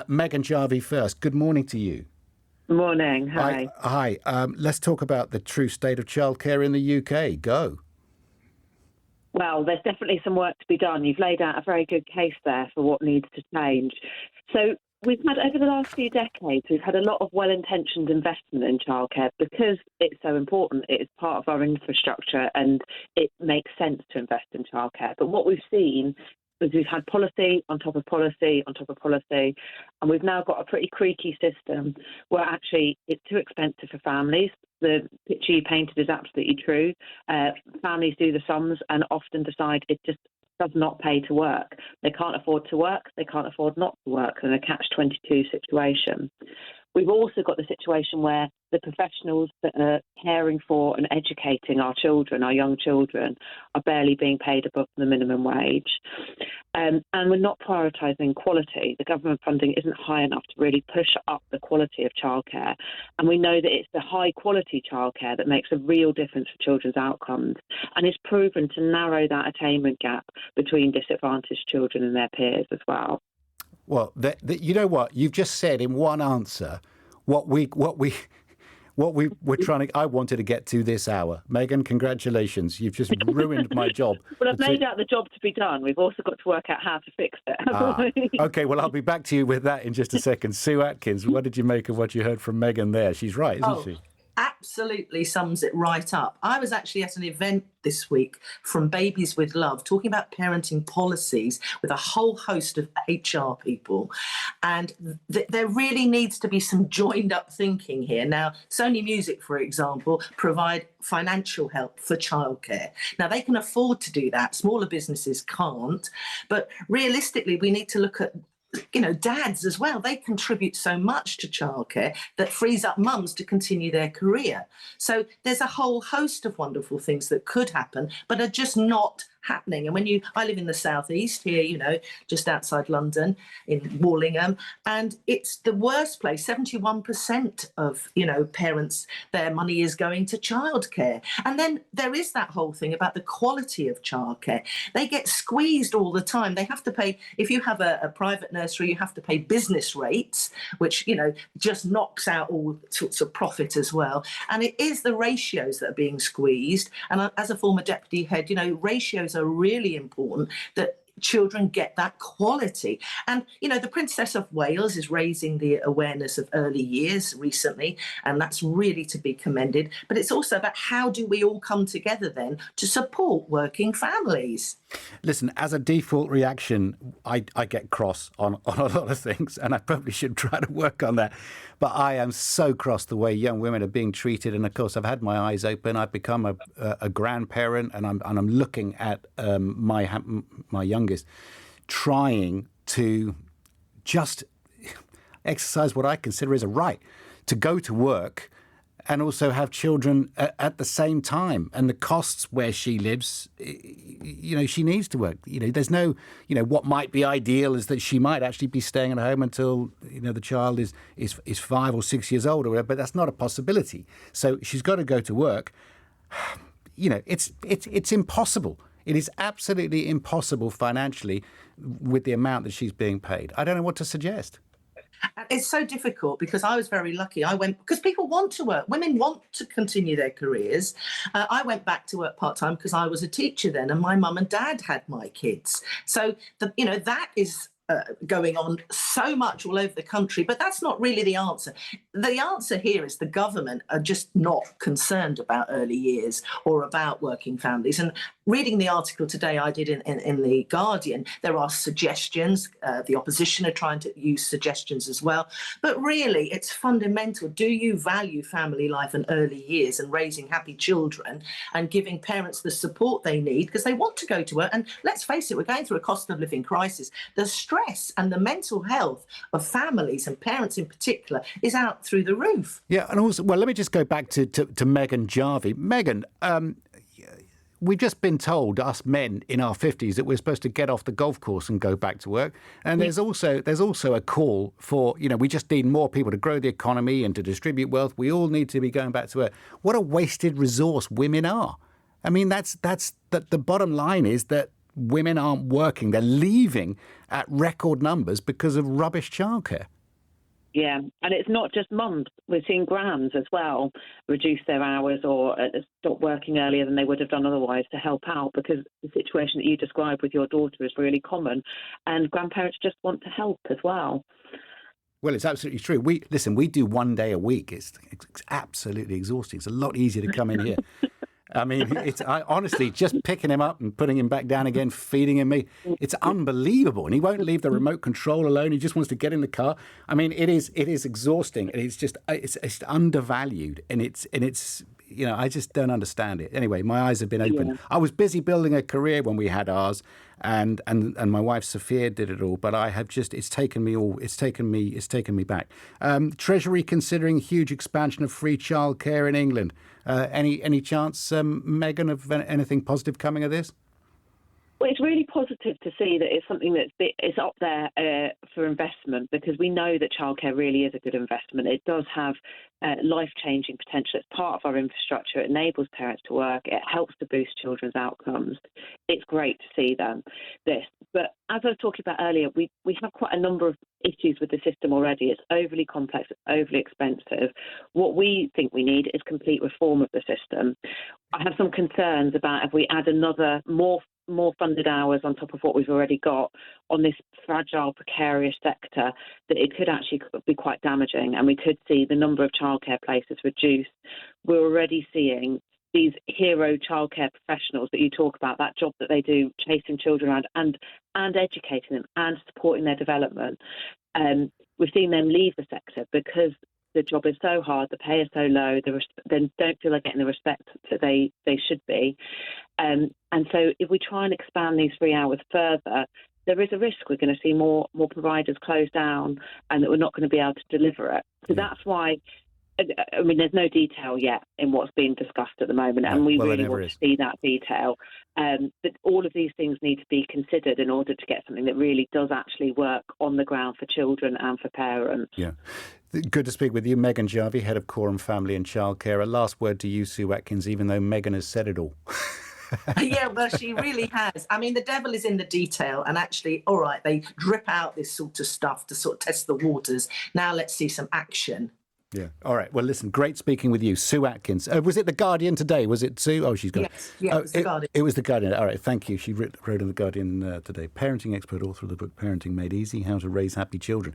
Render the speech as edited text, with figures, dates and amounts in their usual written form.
Megan Jarvie first. Good morning to you. Morning. Hi. Hi. Let's talk about the true state of childcare in the UK. Go. Well, there's definitely some work to be done. You've laid out a very good case there for what needs to change. So we've had, over the last few decades, we've had a lot of well-intentioned investment in childcare because it's so important. It is part of our infrastructure and it makes sense to invest in childcare. But what we've seen is we've had policy on top of policy on top of policy, and we've now got a pretty creaky system where actually it's too expensive for families. The picture you painted is absolutely true. Families do the sums and often decide it just does not pay to work. They can't afford to work, they can't afford not to work, in a catch-22 situation. We've also got the situation where the professionals that are caring for and educating our children, our young children, are barely being paid above the minimum wage. And we're not prioritising quality. The government funding isn't high enough to really push up the quality of childcare. And we know that it's the high-quality childcare that makes a real difference for children's outcomes and is proven to narrow that attainment gap between disadvantaged children and their peers as well. Well, you know what? You've just said in one answer what we were trying to. I wanted to get to this hour. Megan, congratulations! You've just ruined my job. Well, I've laid out the job to be done. We've also got to work out how to fix it. Okay, well, I'll be back to you with that in just a second. Sue Atkins, what did you make of what you heard from Megan there? She's right, isn't she? Absolutely sums it right up. I was actually at an event this week from Babies with Love talking about parenting policies with a whole host of HR people. And there really needs to be some joined up thinking here. Now, Sony Music, for example, provide financial help for childcare. Now, they can afford to do that. Smaller businesses can't. But realistically, we need to look at dads as well. They contribute so much to childcare that frees up mums to continue their career. So there's a whole host of wonderful things that could happen, but are just not happening. And I live in the southeast here, just outside London in Wallingham, and it's the worst place. 71% of, parents, their money is going to childcare. And then there is that whole thing about the quality of childcare. They get squeezed all the time. They have to pay, if you have a private nursery, you have to pay business rates, which, just knocks out all sorts of profit as well. And it is the ratios that are being squeezed. And as a former deputy head, ratios are really important, that children get that quality. And, the Princess of Wales is raising the awareness of early years recently, and that's really to be commended. But it's also about how do we all come together then to support working families? Listen, as a default reaction, I get cross on a lot of things, and I probably should try to work on that. But I am so cross the way young women are being treated. And of course, I've had my eyes open. I've become a grandparent, and I'm looking at my youngest trying to just exercise what I consider is a right to go to work and also have children at the same time. And the costs where she lives, she needs to work. There's no, what might be ideal is that she might actually be staying at home until, the child is 5 or 6 years old or whatever, but that's not a possibility. So she's got to go to work. It's impossible. It is absolutely impossible financially with the amount that she's being paid. I don't know what to suggest. It's so difficult because I was very lucky. I went because people want to work. Women want to continue their careers. I went back to work part-time because I was a teacher then, and my mum and dad had my kids. So, that is going on so much all over the country, but that's not really the answer. The answer here is the government are just not concerned about early years or about working families. And reading the article today I did in The Guardian, there are suggestions. The opposition are trying to use suggestions as well. But really, it's fundamental. Do you value family life and early years and raising happy children and giving parents the support they need because they want to go to work? And let's face it, we're going through a cost of living crisis. The stress and the mental health of families and parents in particular is out through the roof. Yeah, and also, well, let me just go back to Megan Jarvie. Megan, we've just been told, us men in our 50s, that we're supposed to get off the golf course and go back to work. And there's also a call for, we just need more people to grow the economy and to distribute wealth. We all need to be going back to work. What a wasted resource women are. I mean, that's the bottom line is that women aren't working. They're leaving at record numbers because of rubbish childcare. Yeah, and it's not just mums. We're seeing grams as well reduce their hours or stop working earlier than they would have done otherwise to help out, because the situation that you described with your daughter is really common, and grandparents just want to help as well. Well, it's absolutely true. We do 1 day a week. It's absolutely exhausting. It's a lot easier to come in here. I mean, honestly, just picking him up and putting him back down again, feeding him me, it's unbelievable. And he won't leave the remote control alone. He just wants to get in the car. I mean, it is exhausting. It's undervalued, and it's I just don't understand it. Anyway, my eyes have been open. Yeah. I was busy building a career when we had ours, and my wife Sophia did it all. But I have it's taken me back. Treasury considering huge expansion of free childcare in England. Any chance, Megan, of anything positive coming of this? Well, it's really positive to see that it's something it's up there for investment, because we know that childcare really is a good investment. It does have life-changing potential. It's part of our infrastructure. It enables parents to work. It helps to boost children's outcomes. It's great to see this. But as I was talking about earlier, we have quite a number of issues with the system already. It's overly complex, it's overly expensive. What we think we need is complete reform of the system. I have some concerns about if we add another more funded hours on top of what we've already got on this fragile, precarious sector, that it could actually be quite damaging, and we could see the number of childcare places reduce. We're already seeing these hero childcare professionals that you talk about, that job that they do, chasing children around and educating them and supporting their development. We've seen them leave the sector because the job is so hard, the pay is so low, they don't feel like getting the respect that they should be. And so if we try and expand these free hours further, there is a risk we're going to see more providers close down and that we're not going to be able to deliver it. So that's why, I mean, there's no detail yet in what's being discussed at the moment, and we really want to see that detail. But all of these things need to be considered in order to get something that really does actually work on the ground for children and for parents. Yeah. Good to speak with you, Megan Jarvie, Head of Quorum Family and Childcare. A last word to you, Sue Atkins, even though Megan has said it all. Yeah, well, she really has. I mean, the devil is in the detail, and actually, all right, they drip out this sort of stuff to sort of test the waters. Now let's see some action. Yeah. All right. Well, listen, great speaking with you, Sue Atkins. Was it The Guardian today? Was it Sue? Oh, she's gone. Yes, it was The Guardian. It was The Guardian. All right. Thank you. She wrote in The Guardian today. Parenting expert, author of the book Parenting Made Easy, How to Raise Happy Children.